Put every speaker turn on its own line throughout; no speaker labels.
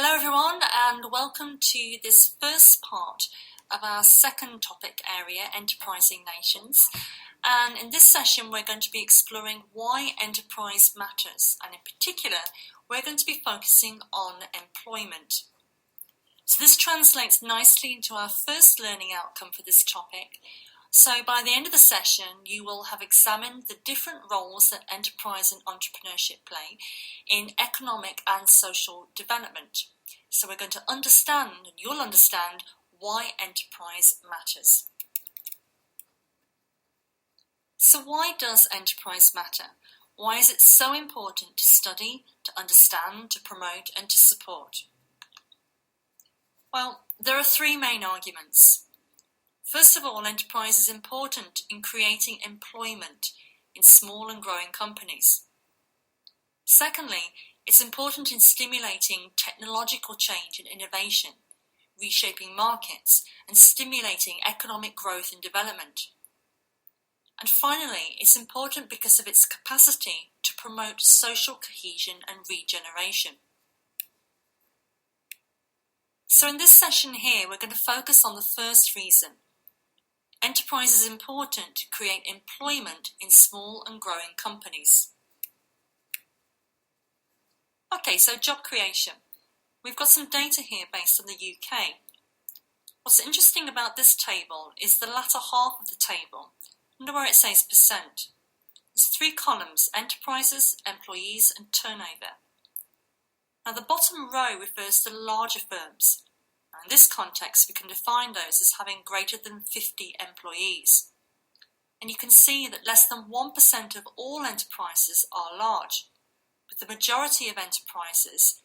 Hello everyone and welcome to this first part of our second topic area, enterprising nations. And in this session we're going to be exploring why enterprise matters, and in particular we're going to be focusing on employment. So this translates nicely into our first learning outcome for this topic. So by the end of the session, you will have examined the different roles that enterprise and entrepreneurship play in economic and social development. So we're going to understand, and you'll understand, why enterprise matters. So why does enterprise matter? Why is it so important to study, to understand, to promote, and to support? Well, there are three main arguments. First of all, enterprise is important in creating employment in small and growing companies. Secondly, it's important in stimulating technological change and innovation, reshaping markets, and stimulating economic growth and development. And finally, it's important because of its capacity to promote social cohesion and regeneration. So in this session here, we're going to focus on the first reason. Enterprise is important to create employment in small and growing companies. Okay, so job creation. We've got some data here based on the UK. What's interesting about this table is the latter half of the table, under where it says percent. There's three columns: enterprises, employees, and turnover. Now the bottom row refers to larger firms. In this context, we can define those as having greater than 50 employees. And you can see that less than 1% of all enterprises are large, with the majority of enterprises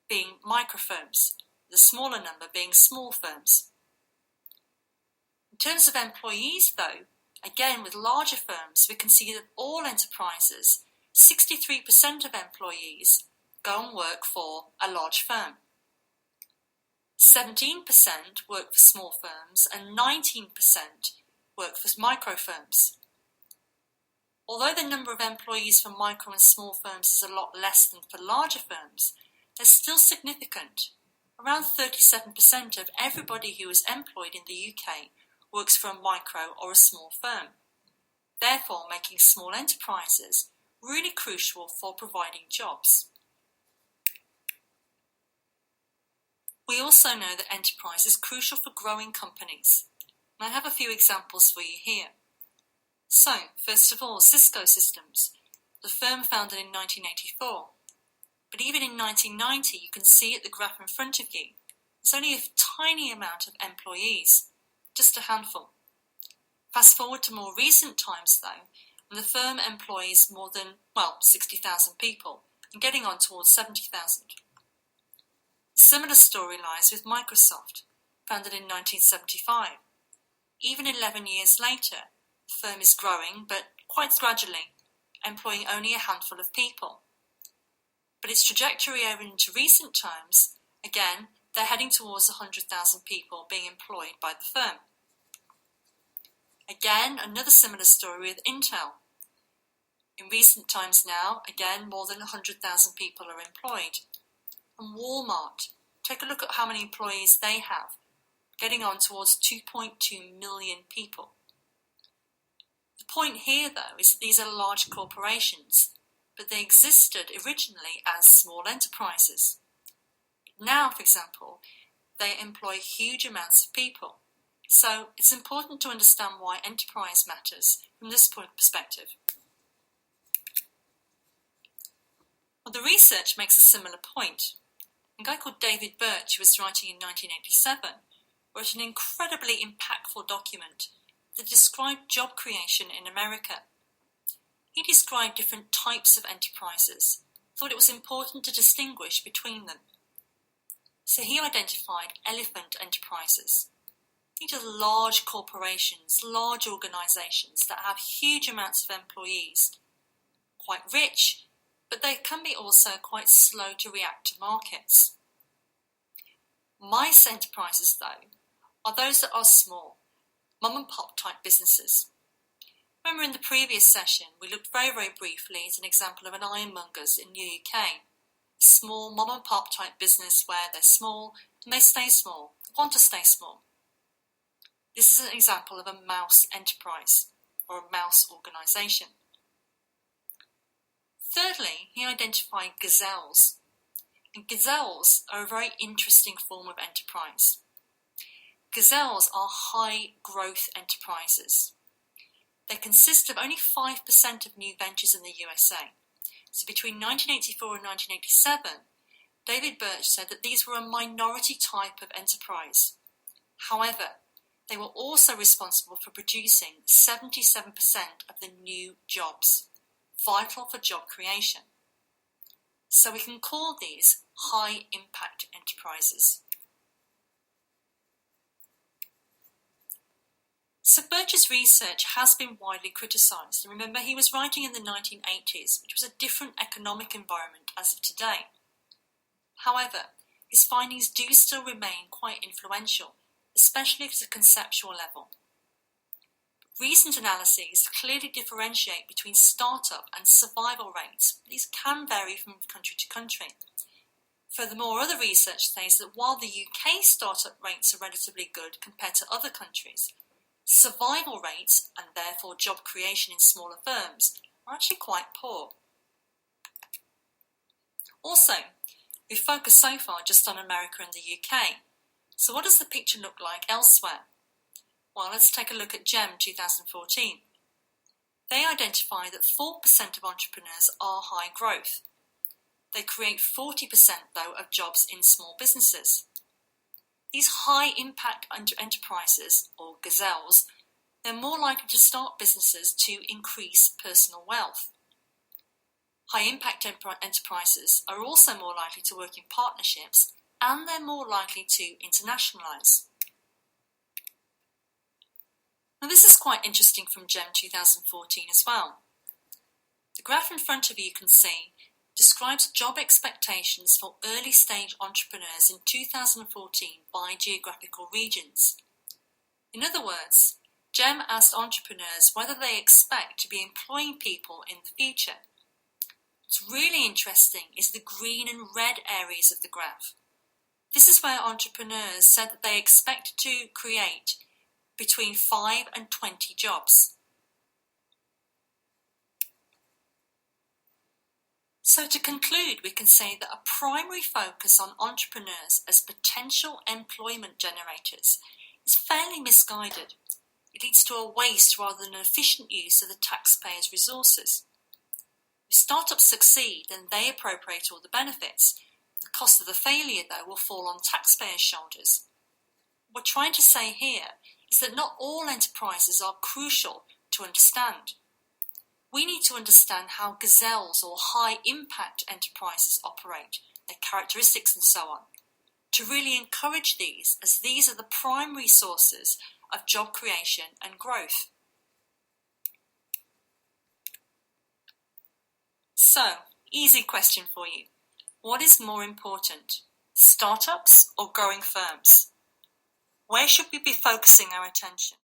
being microfirms, the smaller number being small firms. In terms of employees, though, again with larger firms, we can see that all enterprises, 63% of employees, go and work for a large firm. 17% work for small firms and 19% work for micro firms. Although the number of employees for micro and small firms is a lot less than for larger firms, they're still significant. Around 37% of everybody who is employed in the UK works for a micro or a small firm, therefore making small enterprises really crucial for providing jobs. We also know that enterprise is crucial for growing companies. And I have a few examples for you here. So, first of all, Cisco Systems, the firm founded in 1984. But even in 1990, you can see at the graph in front of you, there's only a tiny amount of employees, just a handful. Fast forward to more recent times, though, and the firm employs more than, 60,000 people, and getting on towards 70,000. Similar story lies with Microsoft, founded in 1975. Even 11 years later, the firm is growing, but quite gradually, employing only a handful of people. But its trajectory over into recent times, again, they're heading towards 100,000 people being employed by the firm. Again, another similar story with Intel. In recent times now, again, more than 100,000 people are employed. And Walmart, take a look at how many employees they have, getting on towards 2.2 million people. The point here, though, is that these are large corporations, but they existed originally as small enterprises. Now, for example, they employ huge amounts of people. So it's important to understand why enterprise matters from this perspective. Well, the research makes a similar point. A guy called David Birch, who was writing in 1987, wrote an incredibly impactful document that described job creation in America. He described different types of enterprises, thought it was important to distinguish between them. So he identified elephant enterprises. These are large corporations, large organisations that have huge amounts of employees, quite rich, but they can be also quite slow to react to markets. Mice enterprises, though, are those that are small, mum-and-pop type businesses. Remember in the previous session, we looked very, very briefly at an example of an ironmonger's in the UK. small mom and pop type business where they're small and they stay small, want to stay small. This is an example of a mouse enterprise or a mouse organisation. Thirdly, he identified gazelles. And gazelles are a very interesting form of enterprise. Gazelles are high growth enterprises. They consist of only 5% of new ventures in the USA. So between 1984 and 1987, David Birch said that these were a minority type of enterprise. However, they were also responsible for producing 77% of the new jobs, vital for job creation. So we can call these high impact enterprises. So Birch's research has been widely criticised. Remember, he was writing in the 1980s, which was a different economic environment as of today. However, his findings do still remain quite influential, especially at a conceptual level. Recent analyses clearly differentiate between startup and survival rates. These can vary from country to country. Furthermore, other research says that while the UK startup rates are relatively good compared to other countries, survival rates, and therefore job creation in smaller firms, are actually quite poor. Also, we've focused so far just on America and the UK. So what does the picture look like elsewhere? Well, let's take a look at GEM 2014. They identify that 4% of entrepreneurs are high growth. They create 40% though of jobs in small businesses. These high impact enterprises, or gazelles, they're more likely to start businesses to increase personal wealth. High impact enterprises are also more likely to work in partnerships, and they're more likely to internationalise. Now this is quite interesting from GEM 2014 as well. The graph in front of you can see describes job expectations for early stage entrepreneurs in 2014 by geographical regions. In other words, GEM asked entrepreneurs whether they expect to be employing people in the future. What's really interesting is the green and red areas of the graph. This is where entrepreneurs said that they expect to create between 5 and 20 jobs. So to conclude, we can say that a primary focus on entrepreneurs as potential employment generators is fairly misguided. It leads to a waste rather than an efficient use of the taxpayers' resources. If startups succeed, then they appropriate all the benefits. The cost of the failure, though, will fall on taxpayers' shoulders. What we're trying to say here is that not all enterprises are crucial to understand. We need to understand how gazelles or high-impact enterprises operate, their characteristics and so on, to really encourage these, as these are the primary sources of job creation and growth. So, easy question for you. What is more important, startups or growing firms? Where should we be focusing our attention?